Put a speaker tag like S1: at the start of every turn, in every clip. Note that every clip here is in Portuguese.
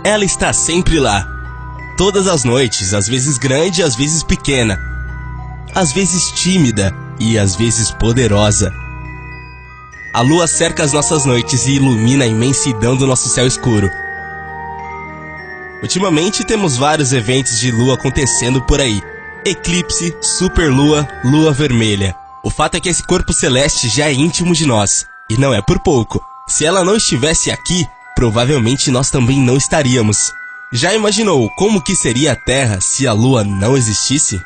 S1: Ela está sempre lá. Todas as noites, às vezes grande, às vezes pequena. Às vezes tímida e às vezes poderosa. A lua cerca as nossas noites e ilumina a imensidão do nosso céu escuro. Ultimamente temos vários eventos de lua acontecendo por aí. Eclipse, superlua, lua vermelha. O fato é que esse corpo celeste já é íntimo de nós. E não é por pouco. Se ela não estivesse aqui, provavelmente nós também não estaríamos. Já imaginou como que seria a Terra se a lua não existisse?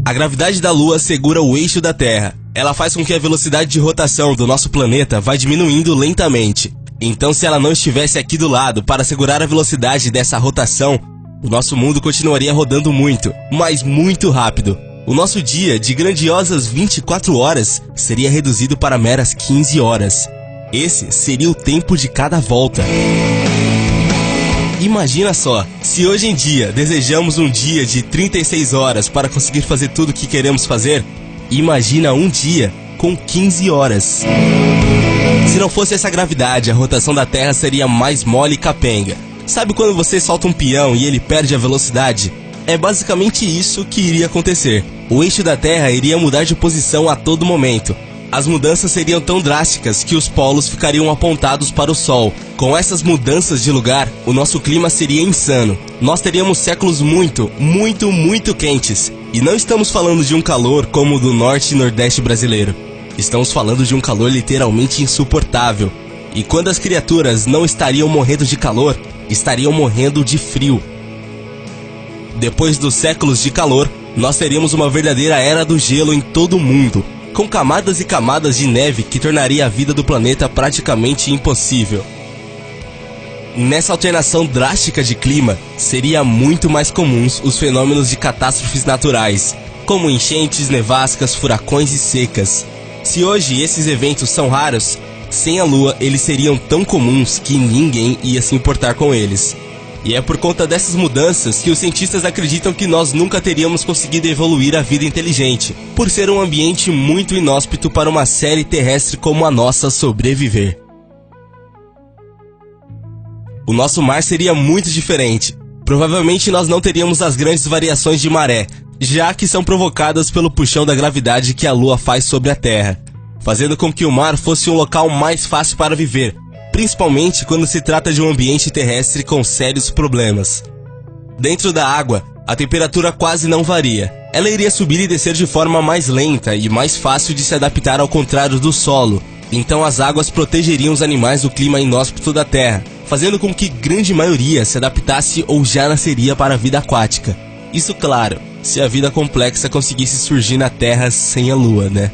S1: A gravidade da Lua segura o eixo da Terra. Ela faz com que a velocidade de rotação do nosso planeta vá diminuindo lentamente. Então, se ela não estivesse aqui do lado para segurar a velocidade dessa rotação, o nosso mundo continuaria rodando muito, mas muito rápido. O nosso dia, de grandiosas 24 horas, seria reduzido para meras 15 horas. Esse seria o tempo de cada volta. Imagina só, se hoje em dia desejamos um dia de 36 horas para conseguir fazer tudo o que queremos fazer, imagina um dia com 15 horas. Se não fosse essa gravidade, a rotação da Terra seria mais mole e capenga. Sabe quando você solta um peão e ele perde a velocidade? É basicamente isso que iria acontecer. O eixo da Terra iria mudar de posição a todo momento. As mudanças seriam tão drásticas que os polos ficariam apontados para o Sol. Com essas mudanças de lugar, o nosso clima seria insano. Nós teríamos séculos muito quentes. E não estamos falando de um calor como o do norte e nordeste brasileiro. Estamos falando de um calor literalmente insuportável. E quando as criaturas não estariam morrendo de calor, estariam morrendo de frio. Depois dos séculos de calor, nós teríamos uma verdadeira era do gelo em todo o mundo, com camadas e camadas de neve que tornaria a vida do planeta praticamente impossível. Nessa alternação drástica de clima, seria muito mais comuns os fenômenos de catástrofes naturais, como enchentes, nevascas, furacões e secas. Se hoje esses eventos são raros, sem a Lua eles seriam tão comuns que ninguém ia se importar com eles. E é por conta dessas mudanças que os cientistas acreditam que nós nunca teríamos conseguido evoluir a vida inteligente, por ser um ambiente muito inóspito para uma série terrestre como a nossa sobreviver. O nosso mar seria muito diferente. Provavelmente nós não teríamos as grandes variações de maré, já que são provocadas pelo puxão da gravidade que a Lua faz sobre a Terra, fazendo com que o mar fosse um local mais fácil para viver, principalmente quando se trata de um ambiente terrestre com sérios problemas. Dentro da água, a temperatura quase não varia. Ela iria subir e descer de forma mais lenta e mais fácil de se adaptar ao contrário do solo. Então as águas protegeriam os animais do clima inóspito da Terra, fazendo com que grande maioria se adaptasse ou já nasceria para a vida aquática. Isso, claro, se a vida complexa conseguisse surgir na Terra sem a Lua, né?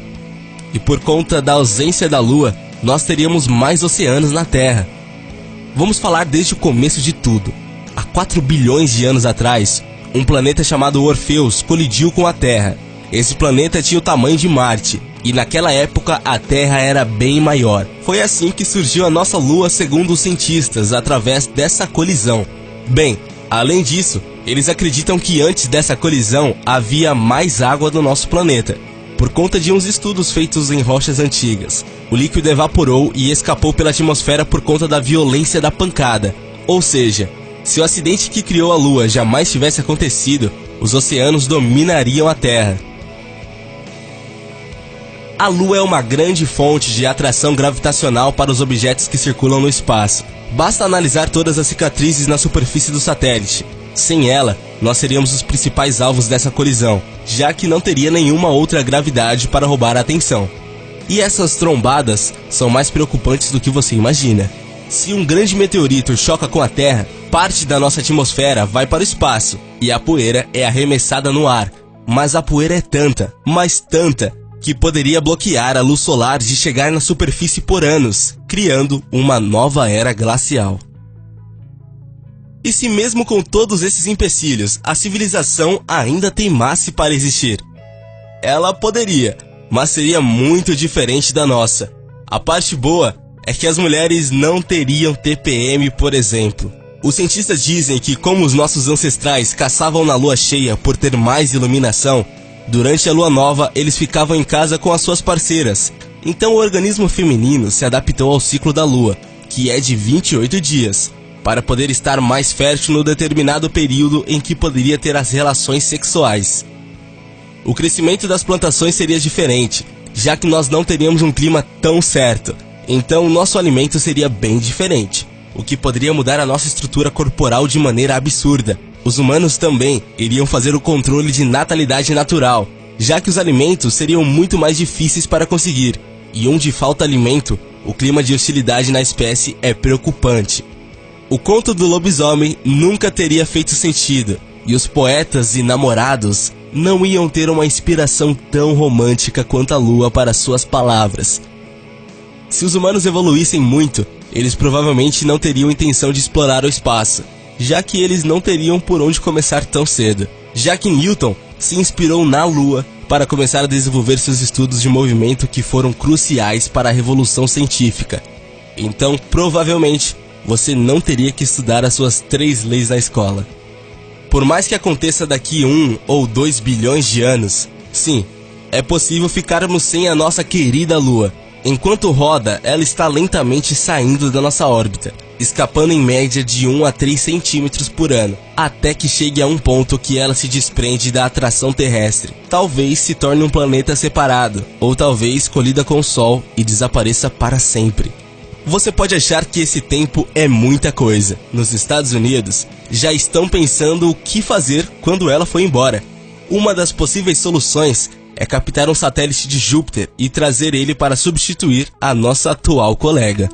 S1: E por conta da ausência da Lua, nós teríamos mais oceanos na Terra. Vamos falar desde o começo de tudo. Há 4 bilhões de anos atrás, um planeta chamado Orfeus colidiu com a Terra. Esse planeta tinha o tamanho de Marte, e naquela época a Terra era bem maior. Foi assim que surgiu a nossa Lua, segundo os cientistas, através dessa colisão. Bem, além disso, eles acreditam que antes dessa colisão havia mais água no nosso planeta, por conta de uns estudos feitos em rochas antigas. O líquido evaporou e escapou pela atmosfera por conta da violência da pancada. Ou seja, se o acidente que criou a Lua jamais tivesse acontecido, os oceanos dominariam a Terra. A Lua é uma grande fonte de atração gravitacional para os objetos que circulam no espaço. Basta analisar todas as cicatrizes na superfície do satélite. Sem ela, nós seríamos os principais alvos dessa colisão, já que não teria nenhuma outra gravidade para roubar a atenção. E essas trombadas são mais preocupantes do que você imagina. Se um grande meteorito choca com a Terra, parte da nossa atmosfera vai para o espaço, e a poeira é arremessada no ar. Mas a poeira é tanta, mas tanta, que poderia bloquear a luz solar de chegar na superfície por anos, criando uma nova era glacial. E se mesmo com todos esses empecilhos, a civilização ainda teimasse para existir? Ela poderia, mas seria muito diferente da nossa. A parte boa é que as mulheres não teriam TPM, por exemplo. Os cientistas dizem que, como os nossos ancestrais caçavam na lua cheia por ter mais iluminação, durante a lua nova eles ficavam em casa com as suas parceiras, Então o organismo feminino se adaptou ao ciclo da lua, que é de 28 dias, para poder estar mais fértil no determinado período em que poderia ter as relações sexuais. O crescimento das plantações seria diferente, já que nós não teríamos um clima tão certo, então o nosso alimento seria bem diferente, o que poderia mudar a nossa estrutura corporal de maneira absurda. Os humanos também iriam fazer o controle de natalidade natural, já que os alimentos seriam muito mais difíceis para conseguir, e onde falta alimento, o clima de hostilidade na espécie é preocupante. O conto do lobisomem nunca teria feito sentido, e os poetas e namorados não iam ter uma inspiração tão romântica quanto a lua para suas palavras. Se os humanos evoluíssem muito, eles provavelmente não teriam intenção de explorar o espaço, já que eles não teriam por onde começar tão cedo, já que Newton se inspirou na lua para começar a desenvolver seus estudos de movimento que foram cruciais para a revolução científica. Então, provavelmente, você não teria que estudar as suas 3 leis na escola. Por mais que aconteça daqui 1 ou 2 bilhões de anos, sim, é possível ficarmos sem a nossa querida Lua. Enquanto roda, ela está lentamente saindo da nossa órbita, escapando em média de 1 a 3 centímetros por ano, até que chegue a um ponto que ela se desprende da atração terrestre. Talvez se torne um planeta separado, ou talvez colida com o Sol e desapareça para sempre. Você pode achar que esse tempo é muita coisa. Nos Estados Unidos, já estão pensando o que fazer quando ela for embora. Uma das possíveis soluções é captar um satélite de Júpiter e trazer ele para substituir a nossa atual colega.